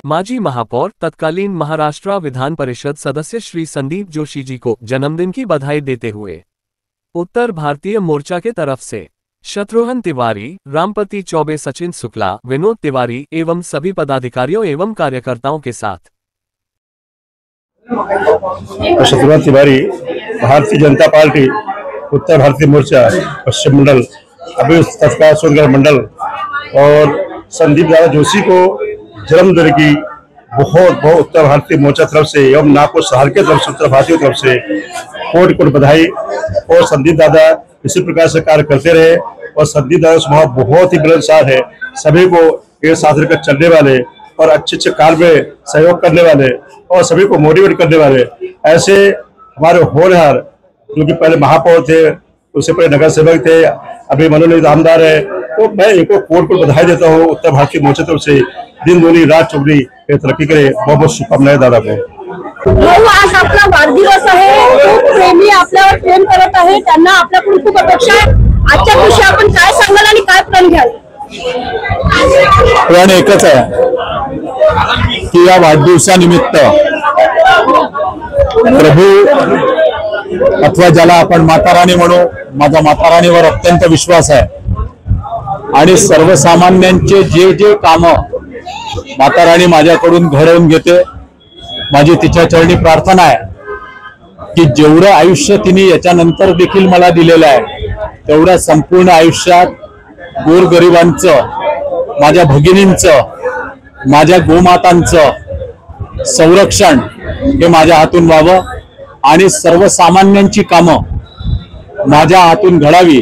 माजी महापौर तत्कालीन महाराष्ट्र विधान परिषद सदस्य श्री संदीप जोशी जी को जन्मदिन की बधाई देते हुए उत्तर भारतीय मोर्चा के तरफ से शत्रुघ्न तिवारी, रामपति चौबे, सचिन शुक्ला, विनोद तिवारी एवं सभी पदाधिकारियों एवं कार्यकर्ताओं के साथ। शत्रुघ्न तिवारी, भारतीय जनता पार्टी उत्तर भारतीय मोर्चा पश्चिम मंडल, अभी तत्काल सोनगढ़ मंडल, और संदीप दादा जोशी को जन्मदिन की बहुत बहुत उत्तर भारतीय मोर्चा तरफ से एवं नागपुर शहर के तरफ से उत्तर भारतीय तरफ से कोटि कोटि बधाई। और संदीप दादा इसी प्रकार से कार्य करते रहे और संदीप दादा स्वभाव बहुत ही मिलनसार है, सभी को एक साथ लेकर चलने वाले और अच्छे अच्छे कार्य में सहयोग करने वाले और सभी को मोटिवेट करने वाले ऐसे हमारे होनहार, जो कि पहले महापौर थे, उससे पहले नगर सेवक थे, अभी मनोनीत आमदार है। तो मैं इनको कोट कोट बधाई देता हूँ उत्तर भारतीय मोर्चा तरफ से। दिन दुनी रात चौगुनी तरक्की करे, बहुत बहुत शुभकामनाएं दादा को। आज आपला वाढदिवस आहे, खूप प्रेमी आपल्यावर प्रेम करत आहे, त्यांना आपल्याकडून खूप अपेक्षा आहे। आजच्या दिवशी आपण काय सांगाल आणि काय प्रण घ्याल? प्रण एकच आहे की या वाढदिवसानिमित्त प्रभू अथवा ज्याला आपण माता राणी म्हणू, माझा माता राणीवर अत्यंत विश्वास आहे आणि सर्वसामान्यांचे जे जे काम माता राणी माझ्याकडून घडवून घेते, माझी तिच्या चरणी प्रार्थना आहे की जेवढं आयुष्य तिने याच्यानंतर देखील मला दिलेलं आहे तेवढ्या संपूर्ण आयुष्यात गोरगरिबांचं, माझ्या भगिनींचं, माझ्या गोमातांचं संरक्षण हे माझ्या हातून व्हावं आणि सर्वसामान्यांची कामं माझ्या हातून घडावी।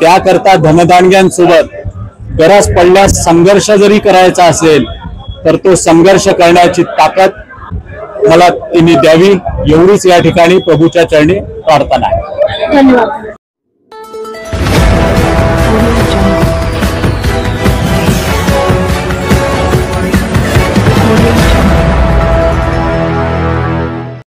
त्याकरता धनदानग्यांसोबत गरज पडल्यास संघर्ष जरी करायचा असेल तर तो संघर्ष करण्याची ताकद मला तिने द्यावी, एवढीच या ठिकाणी प्रभूच्या चरणी प्रार्थना आहे। धन्यवाद।